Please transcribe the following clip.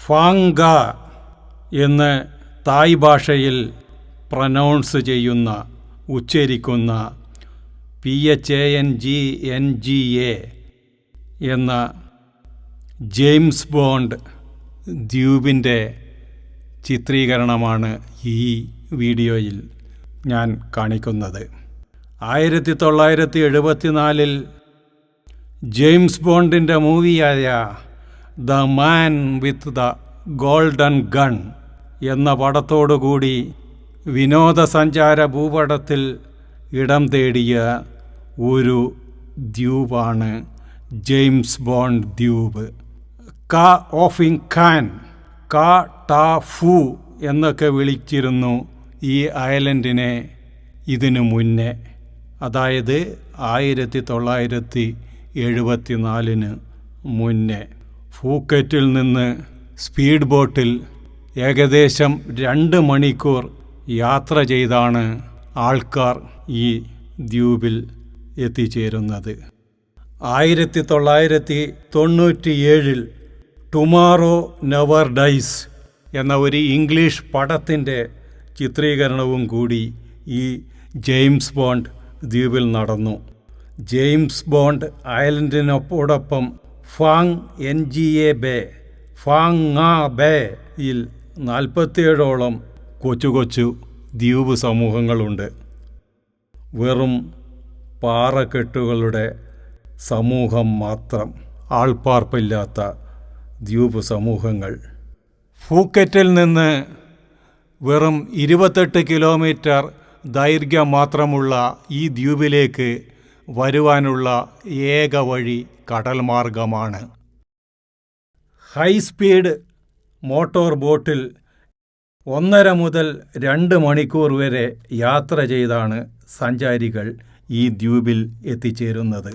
ഫാങ്ക എന്ന് തായ് ഭാഷയിൽ പ്രൊനൗൺസ് ചെയ്യുന്ന ഉച്ചരിക്കുന്ന PHANGNGA എന്ന ജെയിംസ് ബോണ്ട് ദ്വീപിൻ്റെ ചിത്രീകരണമാണ് ഈ വീഡിയോയിൽ ഞാൻ കാണിക്കുന്നത്. 1974 ജെയിംസ് ബോണ്ടിൻ്റെ മൂവിയായ the man with the golden gun എന്ന പടത്തോടുകൂടി വിനോദസഞ്ചാര ഭൂപടത്തിൽ ഇടം തേടിയ ഒരു ദ്വീപാണ് ജെയിംസ് ബോണ്ട് ദ്വീപ്. കാ ഓഫിങ് ഖാൻ, കാ ടാ ഫു എന്നൊക്കെ വിളിച്ചിരുന്നു ഈ ഐലൻഡിനെ ഇതിനു മുന്നേ, അതായത് 1974 മുന്നേ. ഫൂക്കറ്റിൽ നിന്ന് സ്പീഡ് ബോട്ടിൽ ഏകദേശം 2 മണിക്കൂർ യാത്ര ചെയ്താണ് ആൾക്കാർ ഈ ദ്വീപിൽ എത്തിച്ചേരുന്നത്. 1997 ടുമാറോ നെവർ ഡൈസ് എന്ന ഒരു ഇംഗ്ലീഷ് പടത്തിൻ്റെ ചിത്രീകരണവും കൂടി ഈ ജെയിംസ് ബോണ്ട് ദ്വീപിൽ നടന്നു. ജെയിംസ് ബോണ്ട് ഐലൻഡിനോടൊപ്പം ഫാങ് NGA ബേ, ഫാങ് ആ ബേയിൽ 47ഓളം കൊച്ചു കൊച്ചു ദ്വീപ് സമൂഹങ്ങളുണ്ട്. വെറും പാറക്കെട്ടുകളുടെ സമൂഹം മാത്രം, ആൾപ്പാർപ്പില്ലാത്ത ദ്വീപ് സമൂഹങ്ങൾ. ഫൂക്കറ്റിൽ നിന്ന് വെറും 28 കിലോമീറ്റർ ദൈർഘ്യം മാത്രമുള്ള ഈ ദ്വീപിലേക്ക് വരുവാനുള്ള ഏക വഴി കടൽ മാർഗമാണ്. ഹൈസ്പീഡ് മോട്ടോർ ബോട്ടിൽ 1.5 മുതൽ 2 മണിക്കൂർ വരെ യാത്ര ചെയ്താണ് സഞ്ചാരികൾ ഈ ദ്വീപിൽ എത്തിച്ചേരുന്നത്.